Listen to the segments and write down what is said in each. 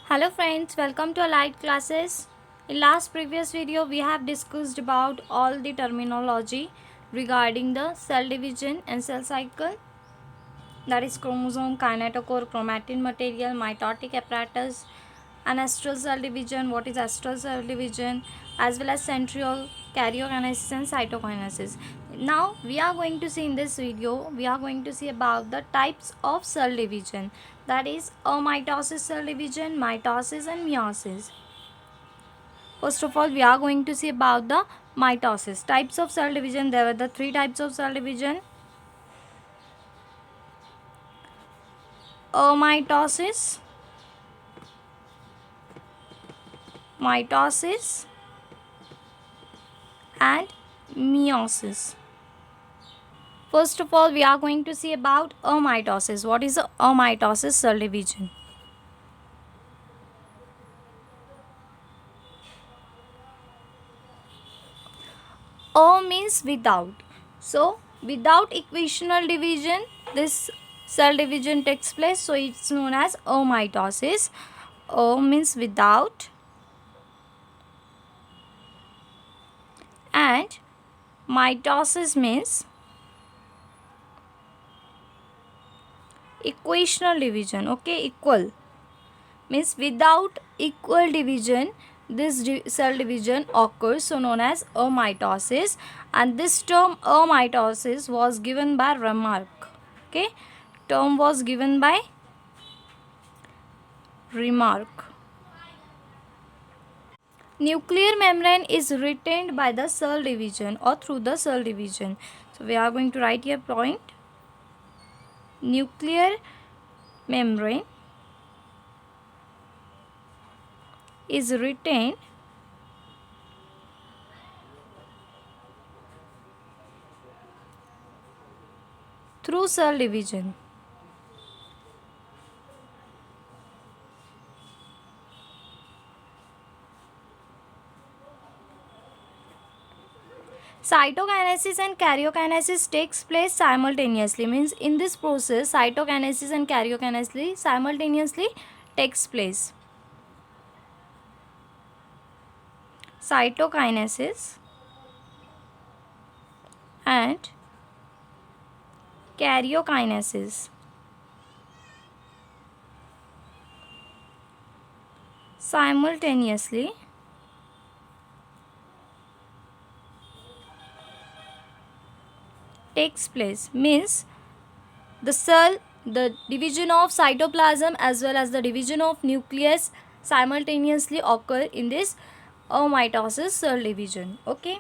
Hello friends, welcome to Allied Classes. In last previous video we have discussed about all the terminology regarding the cell division and cell cycle, that is chromosome, kinetochore, chromatin material, mitotic apparatus, and astral cell division, what is astral cell division, as well as centriole, karyokinesis and cytokinesis. Now we are going to see in this video, we are going to see about the types of cell division, that is amitosis cell division, mitosis and meiosis. First of all, we are going to see about the mitosis. Types of cell division, there were the three types of cell division: amitosis, mitosis and meiosis. First of all, we are going to see about amitosis. What is a amitosis cell division? A means without. So, without equational division, this cell division takes place. So, it's known as amitosis. A means without, and mitosis means equational division. Okay, equal means without equal division this cell division occurs, so known as amitosis, and this term amitosis was given by Remark. Okay, term was given by Remark. Nuclear membrane is retained by the cell division or through the cell division. So we are going to write here point: nuclear membrane is retained through cell division. Cytokinesis and karyokinesis takes place simultaneously, means in this process cytokinesis and karyokinesis simultaneously takes place. Cytokinesis and karyokinesis simultaneously takes place, means the division of cytoplasm as well as the division of nucleus simultaneously occur in this amitosis cell division. Okay,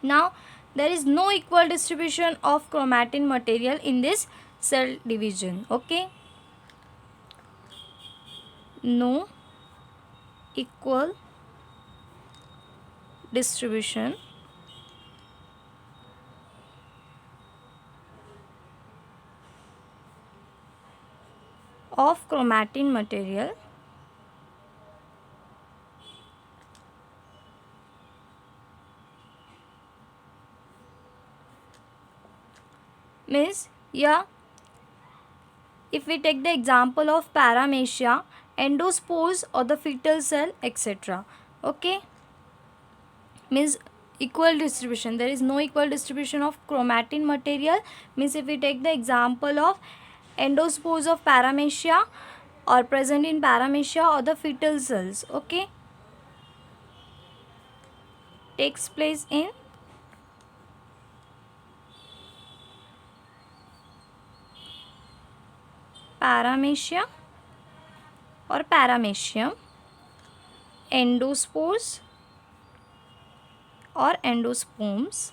now there is no equal distribution of chromatin material in this cell division. Okay, no equal distribution of chromatin material means, yeah, if we take the example of paramecia, endospores or the fetal cell, etc. Okay, means equal distribution, there is no equal distribution of chromatin material, means if we take the example of endospores of paramecia or present in paramecia or the fetal cells, okay, takes place in paramecia or paramecium, endospores or endosperms,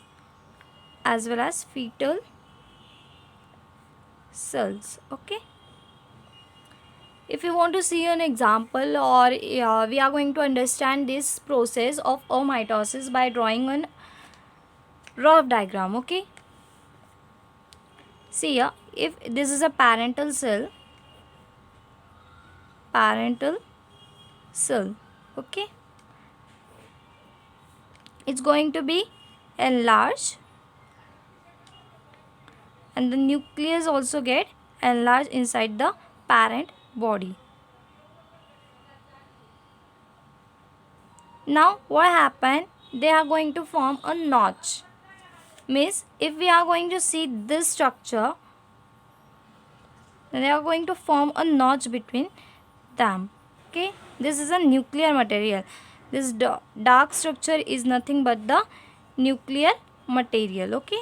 as well as fetal cells. Okay, if you want to see an example, or we are going to understand this process of amitosis by drawing a rough diagram. Okay, see here, if this is a parental cell, okay, it's going to be enlarged and the nucleus also get enlarged inside the parent body. Now what happened? They are going to form a notch. Means if we are going to see this structure, they are going to form a notch between them. Okay, this is a nuclear material. This dark structure is nothing but the nuclear material. Okay.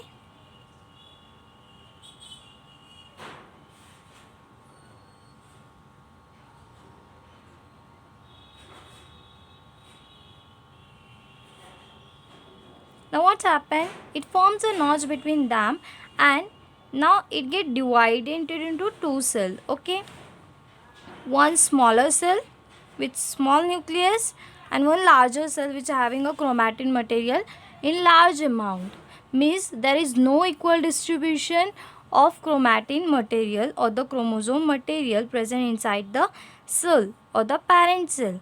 Now what's happened? It forms a notch between them, and now it get divided into two cells. Okay, one smaller cell with small nucleus and one larger cell which having a chromatin material in large amount. Means there is no equal distribution of chromatin material or the chromosome material present inside the cell or the parent cell.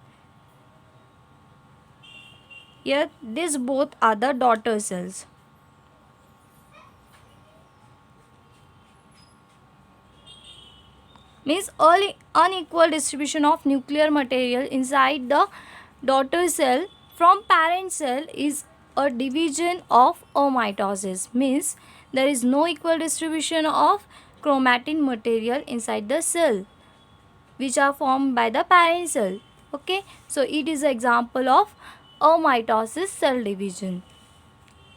Here these both are the daughter cells. Means unequal distribution of nuclear material inside the daughter cell from parent cell is a division of mitosis. Means there is no equal distribution of chromatin material inside the cell which are formed by the parent cell. Okay, so it is an example of mitosis, cell division.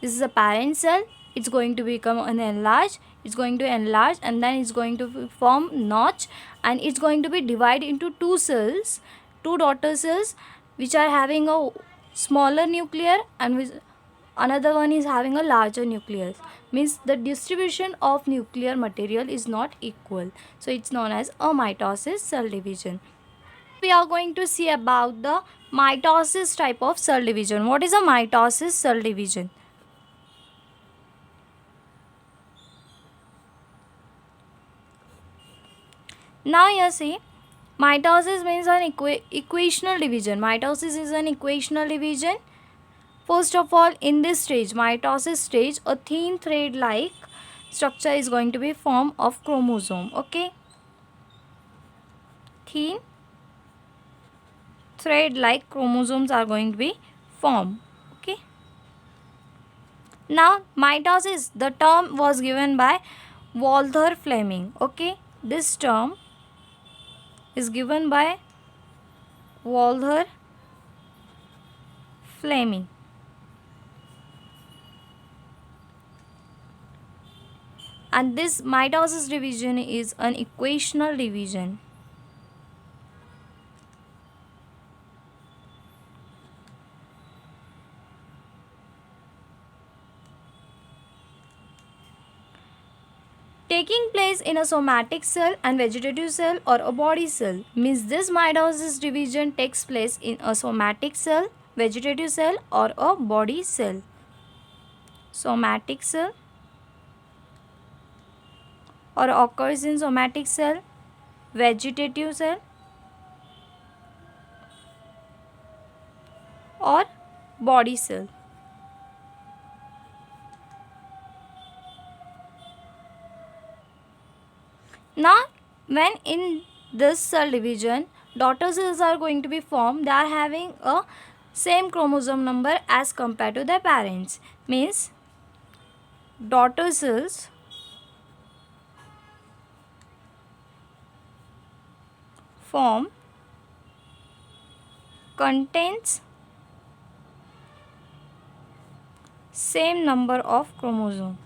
This is a parent cell. It's going to become an enlarged. It's going to enlarge and then it's going to form notch, and it's going to be divided into two cells, two daughter cells which are having a smaller nuclear and which another one is having a larger nucleus. Means the distribution of nuclear material is not equal. So it's known as a mitosis, cell division. We are going to see about the mitosis type of cell division. What is a mitosis cell division? Now you see, mitosis means an equational division. Mitosis is an equational division. First of all, in this stage, mitosis stage, a thin thread-like structure is going to be formed of chromosome. Okay, thin thread-like chromosomes are going to be formed. Okay. Now, mitosis, the term was given by Walther Fleming. Okay, this term is given by Walther Fleming. And this mitosis division is an equational division. Taking place in a somatic cell and vegetative cell or a body cell. Means this mitosis division takes place in a somatic cell, vegetative cell or a body cell. Somatic cell or occurs in somatic cell, vegetative cell or body cell. Now, when in this cell division, daughter cells are going to be formed, they are having a same chromosome number as compared to their parents. Means daughter cells form contains same number of chromosome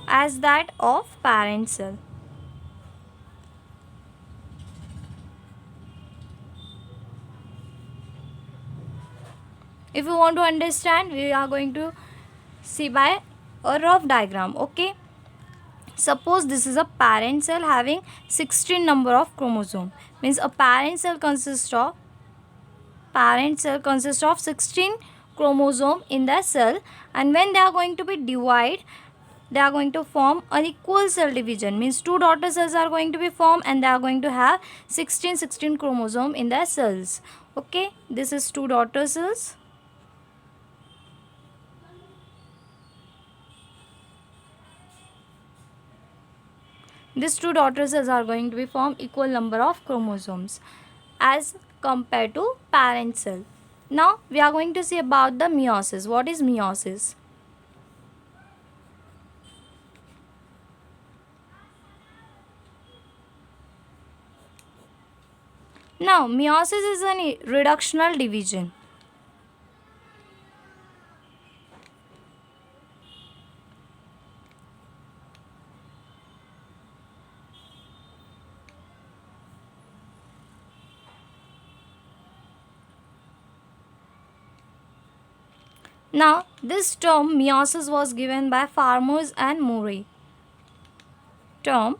as that of parent cell. If you want to understand, we are going to see by a rough diagram. Okay, suppose this is a parent cell having 16 number of chromosome. Means a parent cell consists of 16 chromosome in the cell, and when they are going to be divided, they are going to form unequal cell division. Means two daughter cells are going to be formed and they are going to have 16 chromosome in their cells. Okay, this is two daughter cells. these two daughter cells are going to be form equal number of chromosomes as compared to parent cell. Now we are going to see about the meiosis. What is meiosis? Now meiosis is a reductional division. Now this term meiosis was given by Farmers and Murray. Term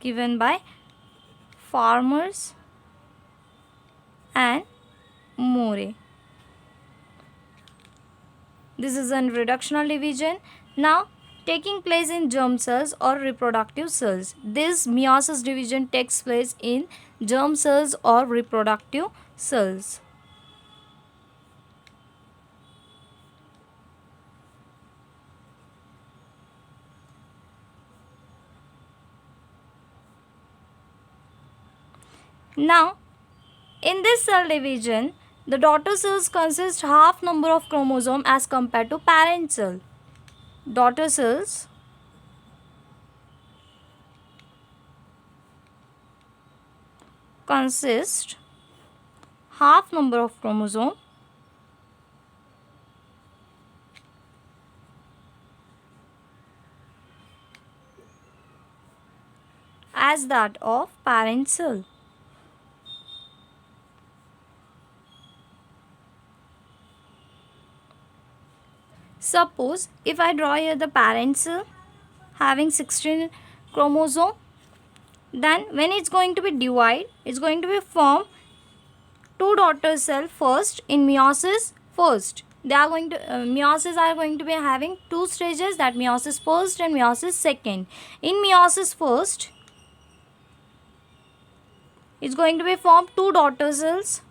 given by Farmers and Murray. This is a reductional division. Now taking place in germ cells or reproductive cells. This meiosis division takes place in germ cells or reproductive cells. Now, in this cell division, the daughter cells consist half number of chromosome as compared to parent cell. Daughter cells consist half number of chromosome as that of parent cell. Suppose if I draw here the parent cell having 16 chromosome, then when it's going to be divide, it's going to be form two daughter cell first in meiosis first. They are going to meiosis are going to be having two stages, that meiosis first and meiosis second. In meiosis first, it's going to be form two daughter cells.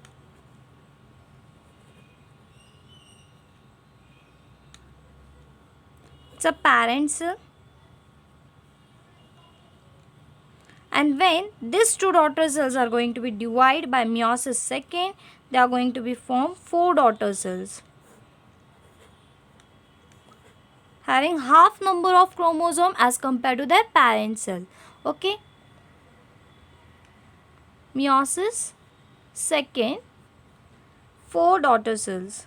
It's a parent cell. And when these two daughter cells are going to be divided by meiosis second, they are going to be form four daughter cells having half number of chromosome as compared to their parent cell. Okay. Meiosis second, four daughter cells.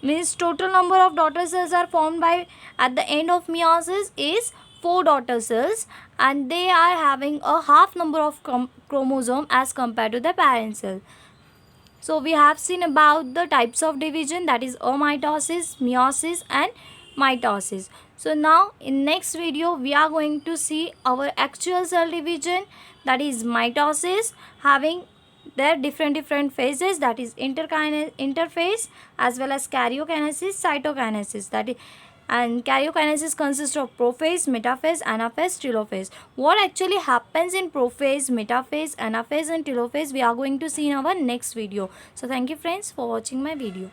Means total number of daughter cells are formed by at the end of meiosis is four daughter cells, and they are having a half number of chromosome as compared to the parent cell. So we have seen about the types of division, that is amitosis, meiosis and mitosis. So now in next video we are going to see our actual cell division, that is mitosis, having their different phases, that is interphase as well as karyokinesis, cytokinesis, that is, and karyokinesis consists of prophase, metaphase, anaphase, telophase. What actually happens in prophase, metaphase, anaphase and telophase we are going to see in our next video. So thank you friends for watching my video.